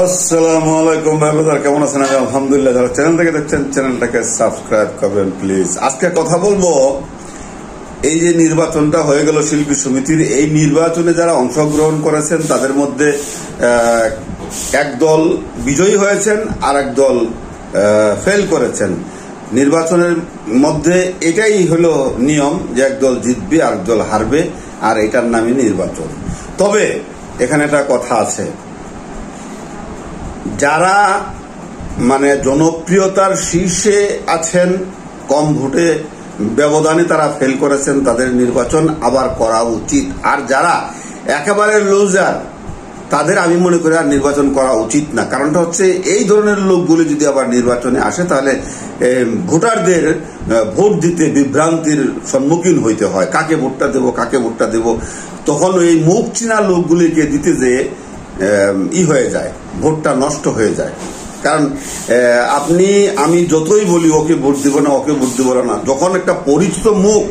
আসসালামু আলাইকুম ভাই ব্রাদার, কেমন আছেন? আমি আলহামদুলিল্লাহ। যারা চ্যানেল থেকে দেখছেন চ্যানেলটাকে সাবস্ক্রাইব করবেন প্লিজ। আজকে কথা বলবো এই যে নির্বাচনটা হয়ে গেল শিল্পী সমিতির, এই নির্বাচনে যারা অংশগ্রহণ করেছেন তাদের মধ্যে একদল বিজয়ী হয়েছেন আর একদল ফেল করেছেন। নির্বাচনের মধ্যে এটাই হলো নিয়ম যে একদল জিতবে আর একদল হারবে, আর এটার নামই নির্বাচন। তবে এখানে একটা কথা আছে, যারা মানে জনপ্রিয়তার শীর্ষে আছেন, কম ভোটে ব্যবধানে তারা ফেল করেছেন, তাদের নির্বাচন আবার করা উচিত। আর যারা একেবারে লুজার তাদের আমি মনে করি আর নির্বাচন করা উচিত না। কারণটা হচ্ছে এই ধরনের লোকগুলি যদি আবার নির্বাচনে আসে তাহলে ভোটারদের ভোট দিতে বিভ্রান্তির সম্মুখীন হইতে হয়। কাকে ভোটটা দেব তখন এই মুখ চিনা লোকগুলিকে দিতে যেয়ে হয়ে যায়, ভোটটা নষ্ট হয়ে যায়। কারণ আমি যতই বলি ওকে ভোট দিব না, যখন একটা পরিচিত মুখ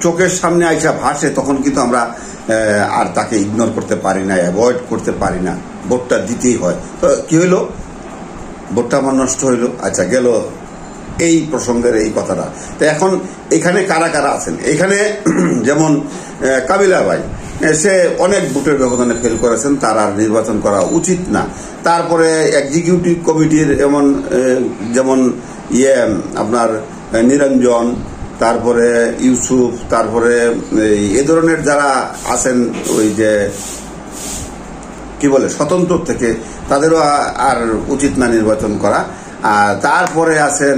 চোখের সামনে আইসা ভাসে তখন কিন্তু আমরা আর তাকে ইগনোর করতে পারি না, অ্যাভয়েড করতে পারি না, ভোটটা দিতেই হয়। তো কি হইলো, ভোটটা আমার নষ্ট হইলো। আচ্ছা, গেল এই প্রসঙ্গের এই কথাটা। তো এখন এখানে কারা কারা আছেন? এখানে যেমন কাবিলা ভাই, সে অনেক ভোটের ব্যবধানে ফেল করেছেন, তার আর নির্বাচন করা উচিত না। তারপরে এক্সিকিউটিভ কমিটির যেমন আপনার নিরঞ্জন, তারপরে ইউসুফ, তারপরে এ ধরনের যারা আছেন ওই যে কি বলে স্বতন্ত্র থেকে, তাদেরও আর উচিত না নির্বাচন করা। আর তারপরে আছেন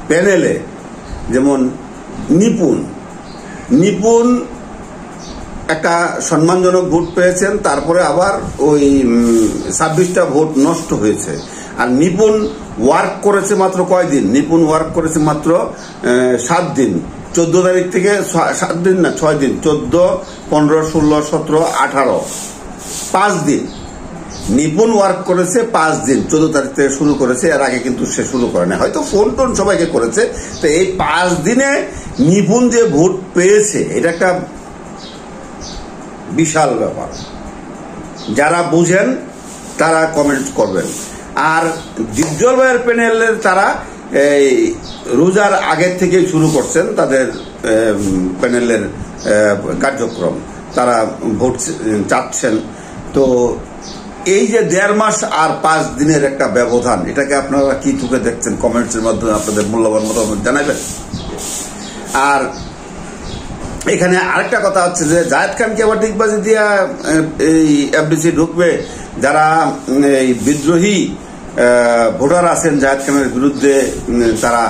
প্যানেলে যেমন নিপুণ একটা সম্মানজনক ভোট পেয়েছেন, তারপরে আবার ওই 26টা ভোট নষ্ট হয়েছে। আর নিপুণ ওয়ার্ক করেছে মাত্র কয়দিন? নিপুণ ওয়ার্ক করেছে মাত্র 7 দিন। 14 তারিখ থেকে 7 দিন না 6 দিন, 14, 15, 16, 17, 18, 5 দিন নিপুণ ওয়ার্ক করেছে। 5 দিন, 14 তারিখ থেকে শুরু করেছে, এর আগে কিন্তু সে শুরু করে না, হয়তো ফোন টোন সবাইকে করেছে। তো এই 5 দিনে নিপুণ যে ভোট পেয়েছে এটা একটা বিশাল ব্যাপার। যারা বুঝেন তারা কমেন্ট করবেন। আর ডিপজল ভাইয়ের প্যানেলের তারা এই রোজার আগের থেকে শুরু করছেন তাদের প্যানেলের কার্যক্রম, তারা ভোট চাচ্ছেন। তো এই যে 1.5 মাস আর 5 দিনের একটা ব্যবধান, এটাকে আপনারা কি চোখে দেখছেন? কমেন্টসের মাধ্যমে আপনাদের মূল্যবান মতামত জানাবেন। আর এখানে আরেকটা কথা হচ্ছে যে জায়েদ খানকে আবার ডিগবাজি দিয়া এই এফডিসি ঢুকবে। যারা এই বিদ্রোহী ভোটার আছেন জায়েদ খানের বিরুদ্ধে, তারা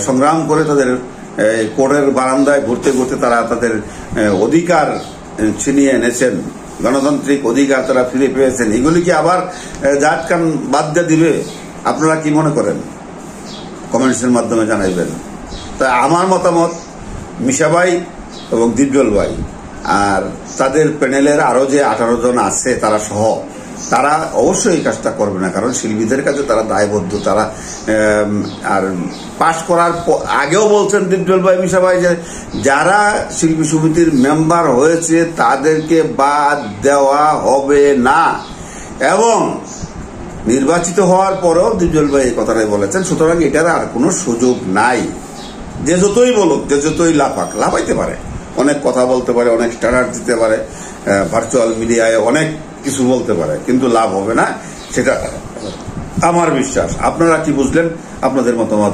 সংগ্রাম করে তাদের কোর্টের বারান্দায় ঘুরতে ঘুরতে তারা তাদের অধিকার ছিনিয়ে এনেছেন, গণতান্ত্রিক অধিকার তারা ফিরে পেয়েছেন। এগুলি কি আবার জায়েদ খান বাদ দিয়ে দিবে? আপনারা কি মনে করেন? কমেন্টসের মাধ্যমে জানাইবেন। তা আমার মতামত, মিশা ভাই এবং ডিপজল ভাই আর তাদের প্যানেলের আরো যে 18 জন আছে তারা সহ, তারা অবশ্যই এই কাজটা করবে না। কারণ শিল্পীদের কাছে তারা দায়বদ্ধ। তারা আর পাশ করার আগেও বলছেন ডিপজল ভাই, মিশা ভাই, যে যারা শিল্পী সমিতির মেম্বার হয়েছে তাদেরকে বাদ দেওয়া হবে না। এবং নির্বাচিত হওয়ার পরেও ডিপজল ভাই এই কথাটাই বলেছেন। সুতরাং এটার আর কোনো সুযোগ নাই। যে যতই বলুক, যে যতই লাফাইতে পারে, অনেক কথা বলতে পারে, অনেক স্ট্যান্ডার্ড দিতে পারে, ভার্চুয়াল মিডিয়ায় অনেক কিছু বলতে পারে, কিন্তু লাভ হবে না, সেটা আমার বিশ্বাস। আপনারা কি বুঝলেন? আপনাদের মতামত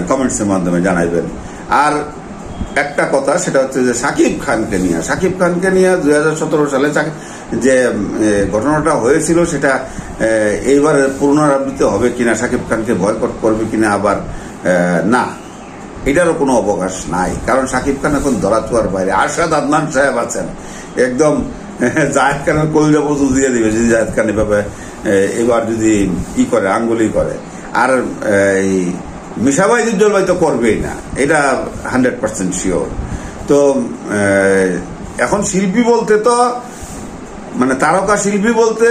কমেন্টসের মাধ্যমে জানাইবেন। আর একটা কথা, সেটা হচ্ছে যে সাকিব খানকে নিয়ে 2017 সালে যে ঘটনাটা হয়েছিল সেটা এইবার পুনরাবৃত্তি হবে কিনা, সাকিব খানকে বয়কট করবে কিনা আবার না, এটারও কোনো অবকাশ নাই। কারণ সাকিব খান এখন ধরাছোঁয়ার বাইরে। আরশাদ আদনান সাহেব আছেন, একদম জায়েদ খানের কলিজা পর্যন্ত দিয়ে দিবে যদি জায়েদ খান এভাবে এবার যদি করে আঙ্গুলি করে। আর মিশা ভাই, ডিপজল ভাই তো করবেই না, এটা 100% শিওর। তো এখন শিল্পী বলতে তো মানে তারকা শিল্পী বলতে,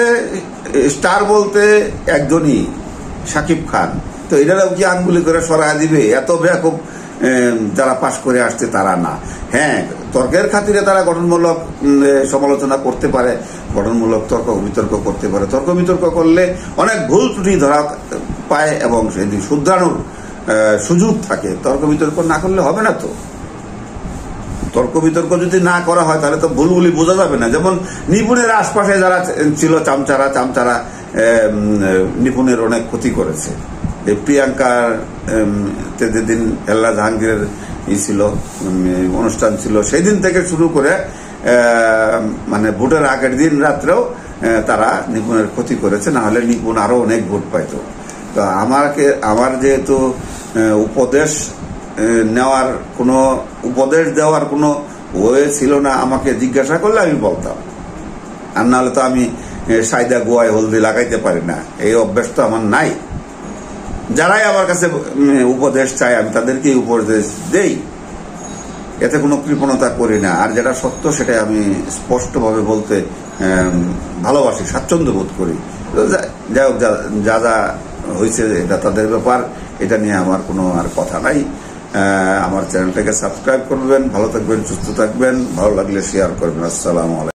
স্টার বলতে একজনই, সাকিব খান। তো এটাও কি আঙ্গুলি করে সরাই দিবে? এত ব্যাপক যারা পাশ করে আসছে তারা না। হ্যাঁ, তর্কের খাতিরে তারা গঠনমূলক সমালোচনা করতে পারে, গঠনমূলক তর্ক বিতর্ক করতে পারে। তর্ক বিতর্ক করলে অনেক ভুল ত্রুটি ধরা পায় এবং সেদিন শুধরানোর সুযোগ থাকে। তর্ক বিতর্ক না করলে হবে না। তো তর্ক বিতর্ক যদি না করা হয় তাহলে তো ভুলগুলি বোঝা যাবে না। যেমন নিপুণের আশপাশে যারা ছিল চামচারা নিপুণের অনেক ক্ষতি করেছে। এই প্রিয়াঙ্কার যেদিন এল্লা জাহাঙ্গীরের ছিল অনুষ্ঠান ছিল, সেই দিন থেকে শুরু করে মানে ভোটের আগের দিন রাত্রেও তারা নিপুণের ক্ষতি করেছে, না হলে নিপুণ আরো অনেক ভোট পাইত। তো আমার যেহেতু উপদেশ নেওয়ার কোনো উপদেশ দেওয়ার কোনো ওয়ে ছিল না, আমাকে জিজ্ঞাসা করলে আমি বলতাম, আর নাহলে তো আমি সাইদা গোয়ায় হলদি লাগাইতে পারি না, এই অভ্যাস তো আমার নাই। যারাই আমার কাছে উপদেশ চায় আমি তাদেরকেই উপদেশ দেই, এতে কোনো কৃপণতা করি না। আর যেটা সত্য সেটাই আমি স্পষ্টভাবে বলতে ভালোবাসি, স্বাচ্ছন্দ্য বোধ করি। যাই হোক, যা যা হয়েছে এটা তাদের ব্যাপার, এটা নিয়ে আমার কোনো আর কথা নাই। আমার চ্যানেলটাকে সাবস্ক্রাইব করবেন, ভালো থাকবেন, সুস্থ থাকবেন, ভালো লাগলে শেয়ার করবেন। আসসালামু আলাইকুম।